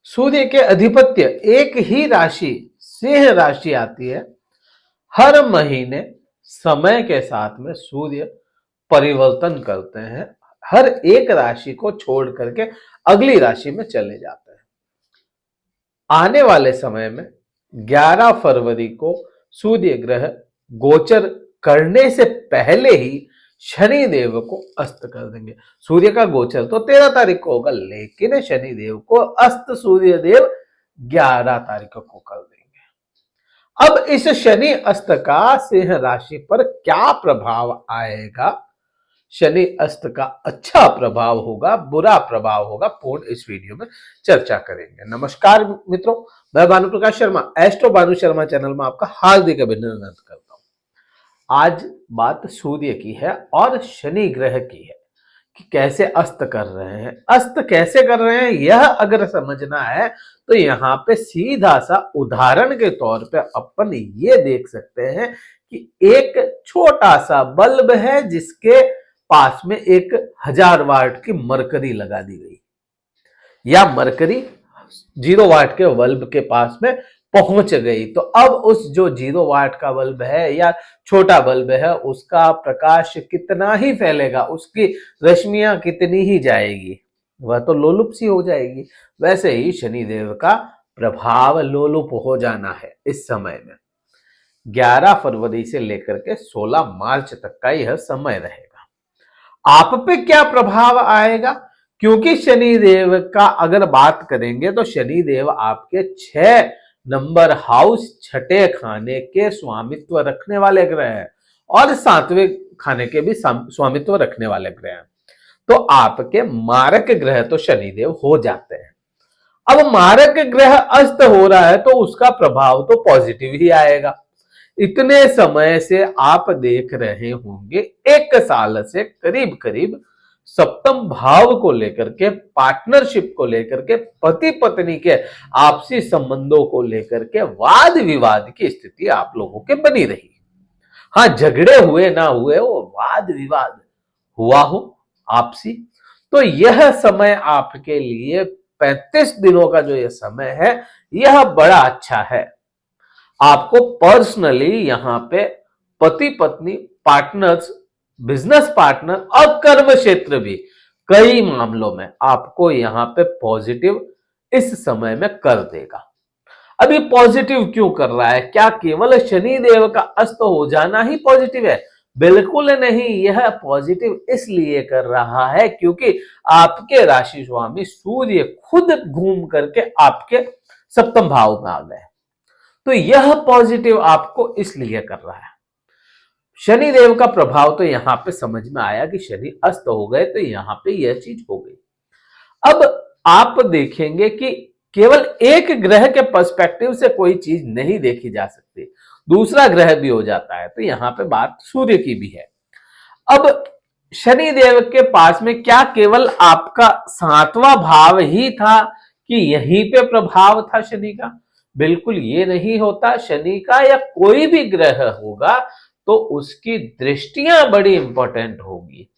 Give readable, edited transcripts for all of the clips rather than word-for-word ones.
सूर्य के अधिपत्य एक ही राशि सिंह राशि आती है। हर महीने समय के साथ में सूर्य परिवर्तन करते हैं, हर एक राशि को छोड़ करके अगली राशि में चले जाते हैं। आने वाले समय में 11 फरवरी को सूर्य ग्रह गोचर करने से पहले ही शनिदेव को अस्त कर देंगे। सूर्य का गोचर तो 13 तारीख को होगा, लेकिन शनिदेव को अस्त सूर्यदेव 11 तारीख को कर देंगे। अब इस शनि अस्त का सिंह राशि पर क्या प्रभाव आएगा? शनि अस्त का अच्छा प्रभाव होगा, बुरा प्रभाव होगा, पूर्ण इस वीडियो में चर्चा करेंगे। नमस्कार मित्रों, मैं भानु प्रकाश शर्मा, एस्ट्रो भानु शर्मा चैनल में आपका हार्दिक अभिनंदन करता हूं। आज बात सूर्य की है और शनि ग्रह की है कि कैसे अस्त कर रहे हैं। अस्त कैसे कर रहे हैं यह अगर समझना है तो यहां पे सीधा सा उदाहरण के तौर पे अपन ये देख सकते हैं कि एक छोटा सा बल्ब है जिसके पास में एक 1000 वाट की मरकरी लगा दी गई, या मरकरी 0 वाट के बल्ब के पास में पहुंच गई, तो अब उस जो 0 वाट का बल्ब है या छोटा बल्ब है उसका प्रकाश कितना ही फैलेगा, उसकी रश्मियां कितनी ही जाएगी, वह तो लोलुप सी हो जाएगी। वैसे ही शनिदेव का प्रभाव लोलुप हो जाना है इस समय में। 11 फरवरी से लेकर के 16 मार्च तक का यह समय रहेगा। आप पे क्या प्रभाव आएगा? क्योंकि शनिदेव का अगर बात करेंगे तो शनिदेव आपके 6 नंबर हाउस छठे खाने के स्वामित्व रखने वाले ग्रह हैं और 7वें खाने के भी स्वामित्व रखने वाले ग्रह हैं। तो आपके मारक ग्रह तो शनिदेव हो जाते हैं। अब मारक ग्रह अस्त हो रहा है तो उसका प्रभाव तो पॉजिटिव ही आएगा। इतने समय से आप देख रहे होंगे, 1 साल से करीब करीब सप्तम भाव को लेकर के, पार्टनरशिप को लेकर के, पति पत्नी के आपसी संबंधों को लेकर के वाद विवाद की स्थिति आप लोगों के बनी रही। हाँ, झगड़े हुए ना हुए, वो वाद विवाद हुआ हो आपसी, तो यह समय आपके लिए 35 दिनों का जो यह समय है यह बड़ा अच्छा है। आपको पर्सनली यहां पे पति पत्नी, पार्टनर्स, बिजनेस पार्टनर और कर्म क्षेत्र भी कई मामलों में आपको यहां पे पॉजिटिव इस समय में कर देगा। अब ये पॉजिटिव क्यों कर रहा है? क्या केवल शनि देव का अस्त हो जाना ही पॉजिटिव है? बिल्कुल नहीं, यह पॉजिटिव इसलिए कर रहा है क्योंकि आपके राशि स्वामी सूर्य खुद घूम करके आपके सप्तम भाव में आ गए। तो यह पॉजिटिव आपको इसलिए कर रहा है। शनिदेव का प्रभाव तो यहां पे समझ में आया कि शनि अस्त हो गए, तो यहां पे यह चीज हो गई। अब आप देखेंगे कि केवल एक ग्रह के पर्सपेक्टिव से कोई चीज नहीं देखी जा सकती, दूसरा ग्रह भी हो जाता है। तो यहां पे बात सूर्य की भी है। अब शनिदेव के पास में क्या केवल आपका 7वां भाव ही था कि यहीं पे प्रभाव था शनि का? बिल्कुल ये नहीं होता। शनि का या कोई भी ग्रह होगा तो उसकी दृष्टियां बड़ी इंपॉर्टेंट होगी।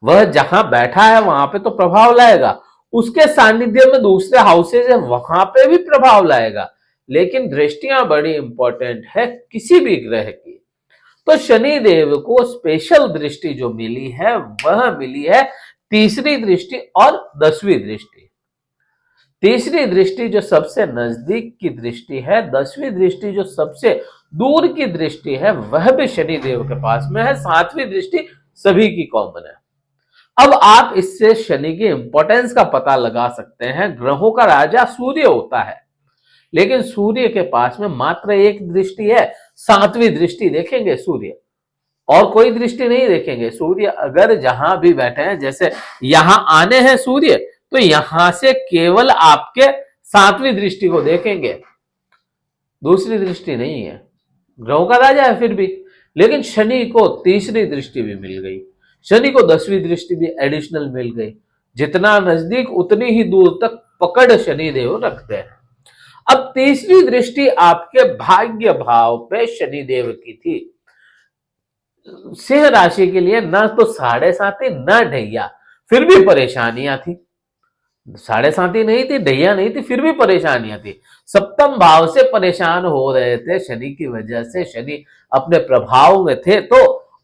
वह जहां बैठा है वहां पे तो प्रभाव लाएगा, उसके सानिध्य में दूसरे हाउसेज है वहां पे भी प्रभाव लाएगा, लेकिन दृष्टियां बड़ी इंपॉर्टेंट है किसी भी ग्रह की। तो शनि देव को स्पेशल दृष्टि जो मिली है वह मिली है तीसरी दृष्टि और 10वीं दृष्टि। तीसरी दृष्टि जो सबसे नजदीक की दृष्टि है, 10वीं दृष्टि जो सबसे दूर की दृष्टि है, वह भी शनि देव के पास में है। 7वीं दृष्टि सभी की कॉमन है। अब आप इससे शनि की इंपॉर्टेंस का पता लगा सकते हैं। ग्रहों का राजा सूर्य होता है, लेकिन सूर्य के पास में मात्र एक दृष्टि है, 7वीं दृष्टि देखेंगे सूर्य, और कोई दृष्टि नहीं देखेंगे। सूर्य अगर जहां भी बैठे हैं, जैसे यहां आने हैं सूर्य, तो यहां से केवल आपके 7वीं दृष्टि को देखेंगे, दूसरी दृष्टि नहीं है। ग्रहों का राजा है फिर भी, लेकिन शनि को तीसरी दृष्टि भी मिल गई, शनि को 10वीं दृष्टि भी एडिशनल मिल गई। जितना नजदीक उतनी ही दूर तक पकड़ शनि देव रखते हैं। अब तीसरी दृष्टि आपके भाग्य भाव पे शनि देव की थी। सिंह राशि के लिए ना तो 7.5 ना ढैया, फिर भी परेशानियां थी। साढ़े साथी नहीं थी, ढैया नहीं थी, फिर भी परेशानियां थी। सप्तम भाव से परेशान हो रहे थे शनि की वजह से, शनि अपने प्रभाव में थे तो,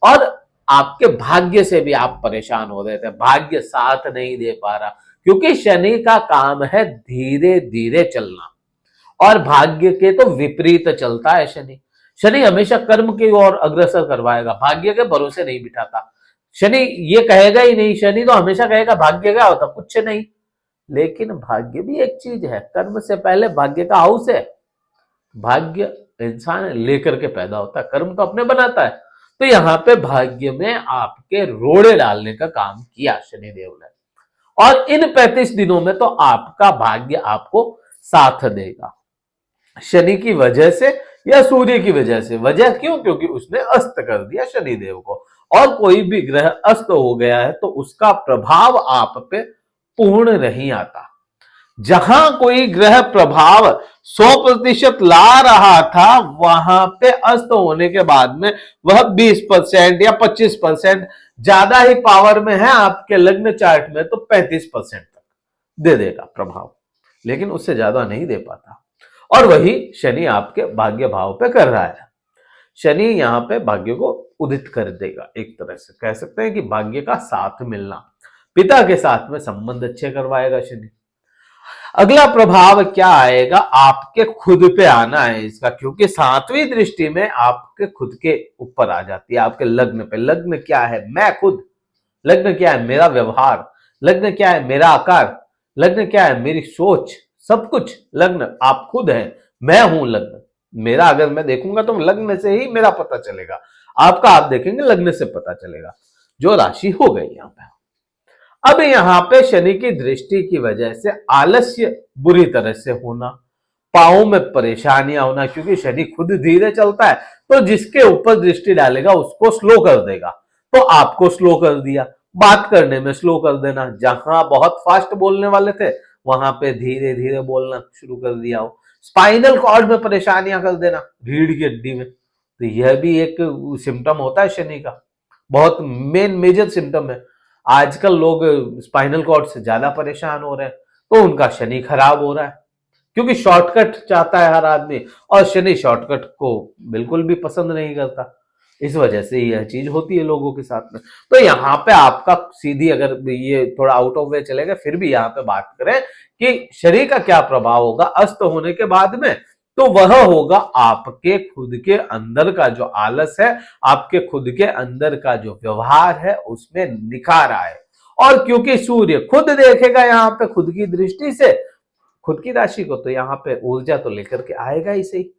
और आपके भाग्य से भी आप परेशान हो रहे थे, भाग्य साथ नहीं दे पा रहा, क्योंकि शनि का काम है धीरे धीरे चलना, और भाग्य के तो विपरीत चलता है शनि। शनि हमेशा कर्म की ओर अग्रसर करवाएगा, भाग्य के भरोसे नहीं बिठाता। शनि ये कहेगा ही नहीं, शनि तो हमेशा कहेगा भाग्य क्या होता, कुछ नहीं। लेकिन भाग्य भी एक चीज है, कर्म से पहले भाग्य का हाउस है। भाग्य इंसान लेकर के पैदा होता है, कर्म तो अपने बनाता है। तो यहां पे भाग्य में आपके रोड़े डालने का काम किया शनिदेव ने, और इन 35 दिनों में तो आपका भाग्य आपको साथ देगा, शनि की वजह से या सूर्य की वजह से। वजह क्यों? क्योंकि उसने अस्त कर दिया शनिदेव को, और कोई भी ग्रह अस्त हो गया है तो उसका प्रभाव आप पे पूर्ण नहीं आता। जहां कोई ग्रह प्रभाव 100% ला रहा था, वहां पे अस्त होने के बाद में वह 20% या 25% ज्यादा ही पावर में है आपके लग्न चार्ट में, तो 35% तक दे देगा प्रभाव, लेकिन उससे ज्यादा नहीं दे पाता। और वही शनि आपके भाग्य भाव पे कर रहा है। शनि यहां पे भाग्य को उदित कर देगा, एक तरह से कह सकते हैं कि भाग्य का साथ मिलना, पिता के साथ में संबंध अच्छे करवाएगा शनि। अगला प्रभाव क्या आएगा, आपके खुद पे आना है इसका, क्योंकि 7वीं दृष्टि में आपके खुद के ऊपर आ जाती है, आपके लग्न पे। लग्न क्या है? मैं खुद। लग्न क्या है? मेरा व्यवहार। लग्न क्या है? मेरा आकार। लग्न क्या है? मेरी सोच। सब कुछ लग्न आप खुद है, मैं हूं लग्न। मेरा अगर मैं देखूंगा तो लग्न से ही मेरा पता चलेगा, आपका आप देखेंगे लग्न से पता चलेगा, जो राशि हो गई यहां पे। अब यहां पे शनि की दृष्टि की वजह से आलस्य बुरी तरह से होना, पांव में परेशानियां होना, क्योंकि शनि खुद धीरे चलता है, तो जिसके ऊपर दृष्टि डालेगा उसको स्लो कर देगा। तो आपको स्लो कर दिया, बात करने में स्लो कर देना, जहां बहुत फास्ट बोलने वाले थे वहां पे धीरे धीरे बोलना शुरू कर दिया हो। स्पाइनल कॉर्ड में परेशानियां कर देना, रीढ़ की हड्डी में, तो यह भी एक सिम्टम होता है शनि का, बहुत मेजर सिम्टम है। आजकल लोग स्पाइनल कॉर्ड से ज्यादा परेशान हो रहे हैं, तो उनका शनि खराब हो रहा है, क्योंकि शॉर्टकट चाहता है हर आदमी, और शनि शॉर्टकट को बिल्कुल भी पसंद नहीं करता। इस वजह से यह चीज होती है लोगों के साथ में। तो यहाँ पे आपका सीधी, अगर ये थोड़ा आउट ऑफ वे चलेगा, फिर भी यहाँ पे बात करें कि शरीर का क्या प्रभाव होगा अस्त होने के बाद में, तो वह होगा आपके खुद के अंदर का जो आलस है, आपके खुद के अंदर का जो व्यवहार है, उसमें निखार आए। और क्योंकि सूर्य खुद देखेगा यहाँ पे खुद की दृष्टि से खुद की राशि को, तो यहाँ पे ऊर्जा तो लेकर के आएगा ही सही।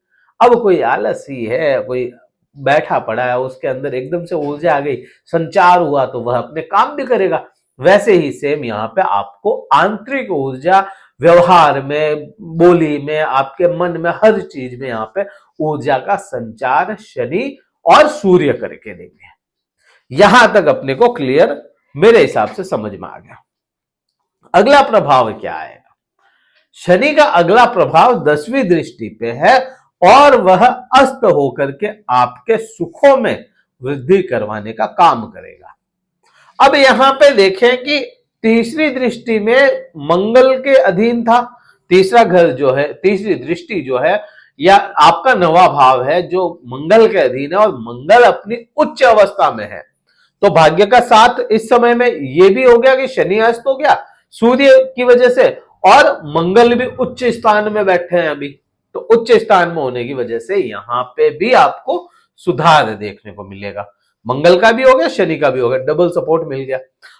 अब कोई आलसी है, कोई बैठा पड़ा है, उसके अंदर एकदम से ऊर्जा आ गई, संचार हुआ, तो वह अपने काम भी करेगा। वैसे ही सेम यहाँ पे आपको आंतरिक ऊर्जा, व्यवहार में, बोली में, आपके मन में, हर चीज में यहाँ पे ऊर्जा का संचार शनि और सूर्य करके देंगे। यहां तक अपने को क्लियर मेरे हिसाब से समझ में आ गया। अगला प्रभाव क्या आएगा? शनि का अगला प्रभाव 10वीं दृष्टि पे है, और वह अस्त होकर के आपके सुखों में वृद्धि करवाने का काम करेगा। अब यहां पे देखें कि तीसरी दृष्टि में मंगल के अधीन था, तीसरा घर जो है, तीसरी दृष्टि जो है, या आपका नवा भाव है जो मंगल के अधीन है, और मंगल अपनी उच्च अवस्था में है। तो भाग्य का साथ इस समय में ये भी हो गया कि शनि अस्त हो गया सूर्य की वजह से, और मंगल भी उच्च स्थान में बैठे हैं अभी, तो उच्च स्थान में होने की वजह से यहां पे भी आपको सुधार देखने को मिलेगा। मंगल का भी हो गया, शनि का भी हो गया, डबल सपोर्ट मिल गया।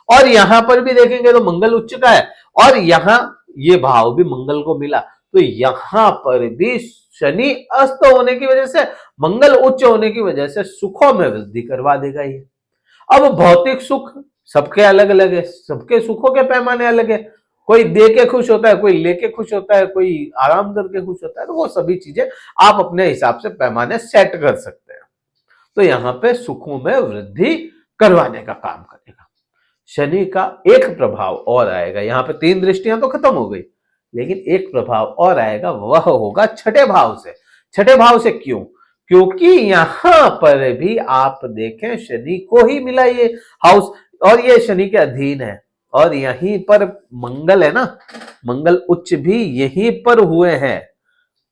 और यहां पर भी देखेंगे तो मंगल उच्च का है, और यहां ये भाव भी मंगल को मिला, तो यहां पर भी शनि अस्त होने की वजह से, मंगल उच्च होने की वजह से सुखों में वृद्धि करवा देगा ये। अब भौतिक सुख सबके अलग अलग है, सबके सुखों के पैमाने अलग है, कोई दे के खुश होता है, कोई लेके खुश होता है, कोई आराम करके खुश होता है, तो वो सभी चीजें आप अपने हिसाब से पैमाने सेट कर सकते हैं। तो यहां पे सुखों में वृद्धि करवाने का काम करेगा। शनि का एक प्रभाव और आएगा, यहां पे 3 दृष्टियां तो खत्म हो गई, लेकिन एक प्रभाव और आएगा, वह होगा छठे भाव से। छठे भाव से क्यों? क्योंकि यहां पर भी आप देखें शनि को ही मिला ये हाउस, और ये शनि के अधीन है, और यहीं पर मंगल है ना, मंगल उच्च भी यहीं पर हुए हैं।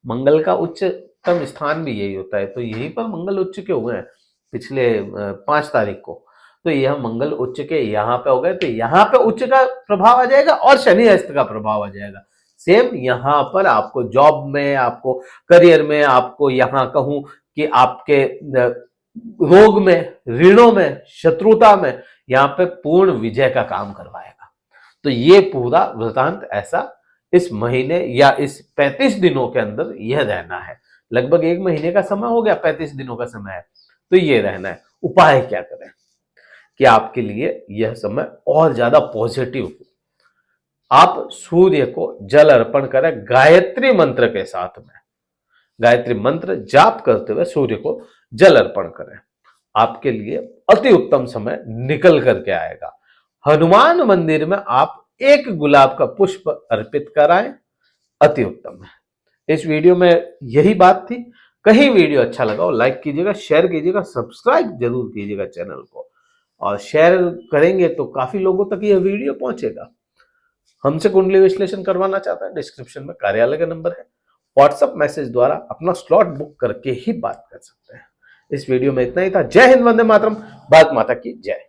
मंगल का उच्चतम स्थान भी यही होता है, तो यहीं पर मंगल उच्च के हुए हैं पिछले 5 तारीख को। तो यह मंगल उच्च के यहाँ पे हो गए, तो यहाँ पे उच्च का प्रभाव आ जाएगा और शनि अस्त का प्रभाव आ जाएगा। सेम यहाँ पर आपको जॉब में, आपको करियर में, आपको यहाँ कहूं कि आपके रोग में, ऋणों में, शत्रुता में, यहाँ पे पूर्ण विजय का काम करवाएगा। तो ये पूरा वृतांत ऐसा इस महीने या इस 35 दिनों के अंदर यह रहना है। लगभग 1 महीने का समय हो गया, 35 दिनों का समय है, तो ये रहना है। उपाय क्या करें कि आपके लिए यह समय और ज्यादा पॉजिटिव हो? आप सूर्य को जल अर्पण करें गायत्री मंत्र के साथ में। गायत्री मंत्र जाप करते हुए सूर्य को जल अर्पण करें। आपके लिए अति उत्तम समय निकल करके आएगा। हनुमान मंदिर में आप 1 गुलाब का पुष्प अर्पित कराएं, अति उत्तम है। इस वीडियो में यही बात थी। कहीं वीडियो अच्छा लगा हो लाइक कीजिएगा, शेयर कीजिएगा, सब्सक्राइब जरूर कीजिएगा चैनल को, और शेयर करेंगे तो काफी लोगों तक यह वीडियो पहुंचेगा। हमसे कुंडली विश्लेषण करवाना चाहता है, डिस्क्रिप्शन में कार्यालय का नंबर है, व्हाट्सएप मैसेज द्वारा अपना स्लॉट बुक करके ही बात कर सकते हैं। इस वीडियो में इतना ही था। जय हिंद, वंदे मातरम, भारत माता की जय।